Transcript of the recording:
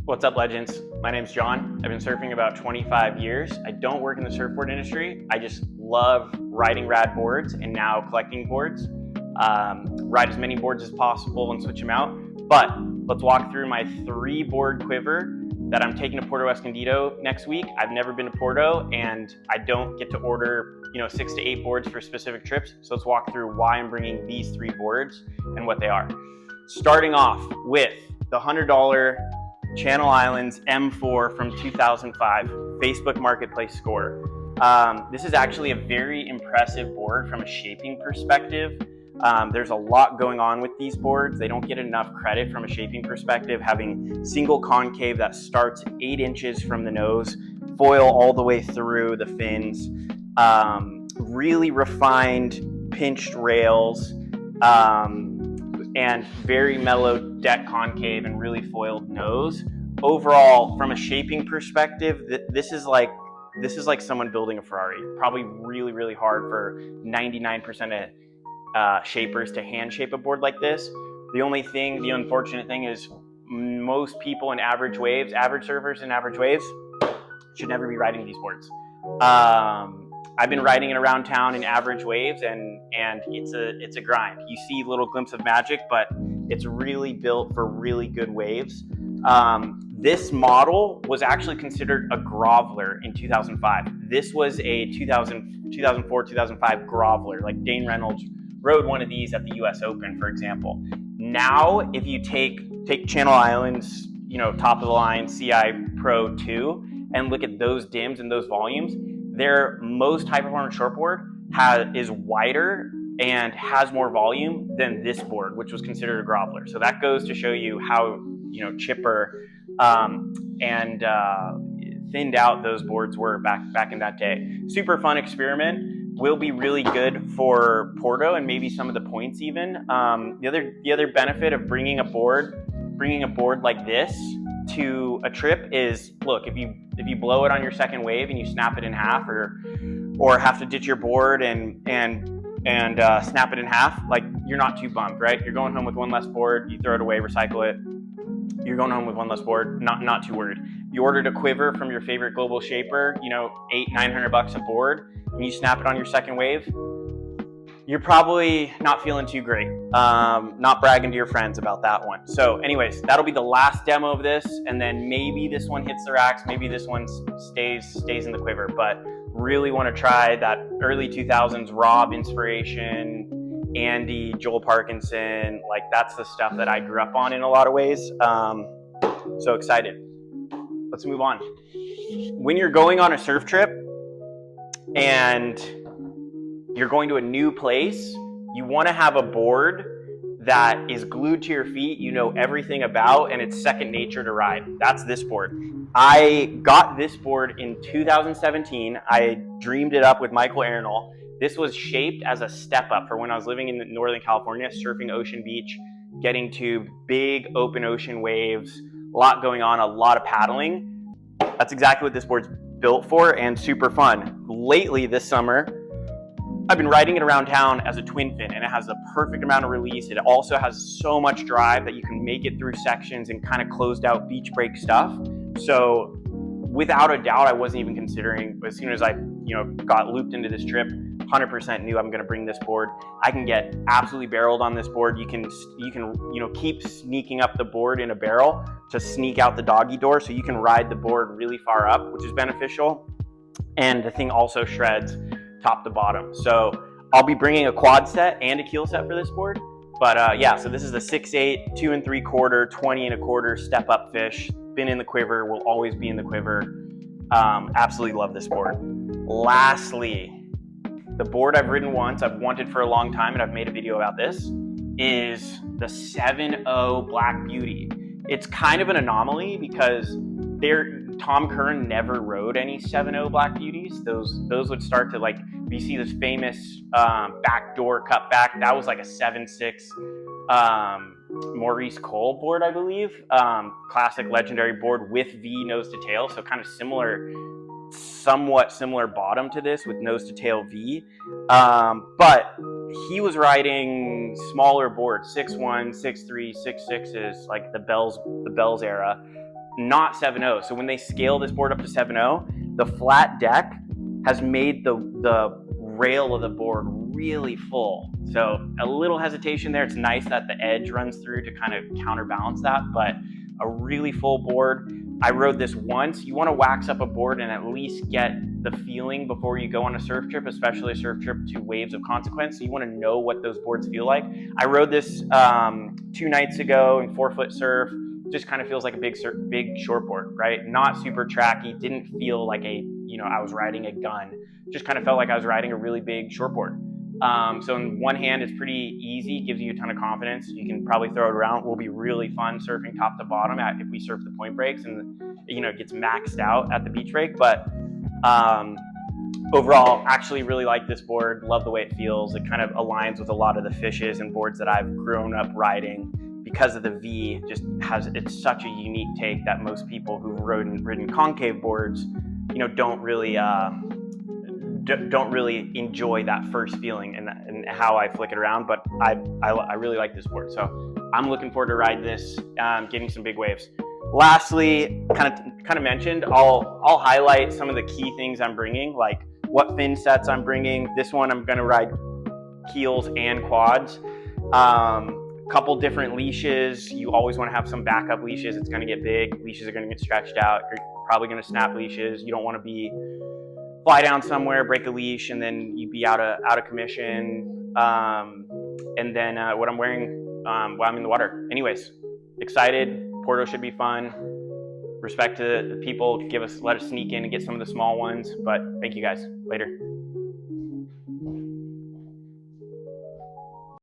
What's up, legends? My name's John. I've been surfing about 25 years. I don't work in the surfboard industry. I just love riding rad boards and now collecting boards. Ride as many boards as possible and switch them out. But let's walk through my 3-board quiver that I'm taking to Puerto Escondido next week. I've never been to Puerto and I don't get to order 6 to 8 boards for specific trips. So let's walk through why I'm bringing these 3 boards and what they are. Starting off with the $100 Channel Islands M4 from 2005 Facebook Marketplace score. This is actually a very impressive board from a shaping perspective. There's a lot going on with these boards. They don't get enough credit from a shaping perspective, having single concave that starts 8 inches from the nose, foil all the way through the fins, really refined pinched rails, and very mellow deck concave and really foiled nose. Overall, from a shaping perspective, this is like someone building a Ferrari. Probably really hard for 99% of shapers to hand shape a board like this. The unfortunate thing is most people in average waves, average surfers in average waves, should never be riding these boards. I've been riding it around town in average waves, and it's a grind. You see little glimpses of magic, but it's really built for really good waves. This model was actually considered a groveler in 2005. This was a 2004, 2005 groveler. Like Dane Reynolds rode one of these at the US Open, for example. Now, if you take Channel Islands, top of the line CI Pro 2, and look at those dims and those volumes, their most high performance shortboard is wider and has more volume than this board, which was considered a groveler. So that goes to show you how chipper and thinned out those boards were back in that day. Super fun experiment. Will be really good for Porto and maybe some of the points even. The other benefit of bringing a board like this to a trip is, look, if you blow it on your second wave and you snap it in half, or have to ditch your board and snap it in half, like, you're not too bummed, right? You're going home with one less board, you throw it away, recycle it. You're going home with one less board, not too worried. You ordered a Quiver from your favorite global shaper, $800-900 a board, and you snap it on your second wave, you're probably not feeling too great. Not bragging to your friends about that one. So anyways, that'll be the last demo of this, and then maybe this one hits the racks, maybe this one stays in the Quiver, but really want to try that early 2000s Rob inspiration, Andy, Joel Parkinson, like that's the stuff that I grew up on in a lot of ways. So excited. Let's move on. When you're going on a surf trip and you're going to a new place, you want to have a board that is glued to your feet, everything about, and it's second nature to ride. That's this board. I got this board in 2017. I dreamed it up with Michael Arenal. This was shaped as a step-up for when I was living in Northern California, surfing Ocean Beach, getting to big open ocean waves, a lot going on, a lot of paddling. That's exactly what this board's built for, and super fun. Lately, this summer, I've been riding it around town as a twin fin, and it has the perfect amount of release. It also has so much drive that you can make it through sections and kind of closed out beach break stuff. So without a doubt, I wasn't even considering, as soon as I got looped into this trip, 100% knew I'm going to bring this board. I can get absolutely barreled on this board. You can keep sneaking up the board in a barrel to sneak out the doggy door, so you can ride the board really far up, which is beneficial. And the thing also shreds top to bottom. So I'll be bringing a quad set and a keel set for this board. But yeah, so this is a 6'8", 2 3/4, 20 1/4 step-up fish. Been in the Quiver, will always be in the Quiver. Absolutely love this board. Lastly, the board I've ridden once, I've wanted for a long time, and I've made a video about this, is the 7.0 Black Beauty. It's kind of an anomaly because Tom Curran never rode any 7.0 Black Beauties. Those would start to, like, you see this famous backdoor cut back. That was like a 7.6 Maurice Cole board, I believe. Classic legendary board with V nose to tail, so kind of somewhat similar bottom to this with nose to tail V. But he was riding smaller boards, 6'1", 6'3", 6'6s, like the Bells era. not 7.0. So when they scale this board up to 7.0, the flat deck has made the rail of the board really full. So a little hesitation there. It's nice that the edge runs through to kind of counterbalance that, but a really full board. I rode this once. You want to wax up a board and at least get the feeling before you go on a surf trip, especially a surf trip to waves of consequence. So you want to know what those boards feel like. I rode this 2 nights ago in 4-foot surf. Just kind of feels like a big shortboard, right? Not super tracky. Didn't feel like I was riding a gun. Just kind of felt like I was riding a really big shortboard. So in one hand, it's pretty easy, gives you a ton of confidence. You can probably throw it around. It will be really fun surfing top to bottom if we surf the point breaks, and it gets maxed out at the beach break. But overall, actually really like this board. Love the way it feels. It kind of aligns with a lot of the fishes and boards that I've grown up riding. Because of the V, it's such a unique take that most people who've ridden concave boards, don't really enjoy that first feling and how I flick it around. But I really like this board, so I'm looking forward to ride this, getting some big waves. Lastly, kind of mentioned, I'll highlight some of the key things I'm bringing, like what fin sets I'm bringing. This one I'm going to ride keels and quads. Couple different leashes. You always want to have some backup leashes. It's going to get big. Leashes are going to get stretched out. You're probably going to snap leashes. You don't want to fly down somewhere, break a leash, and then you be out of commission. And then what I'm wearing while I'm in the water. Anyways, excited. Porto should be fun. Respect to the people. Let us sneak in and get some of the small ones. But thank you guys. Later.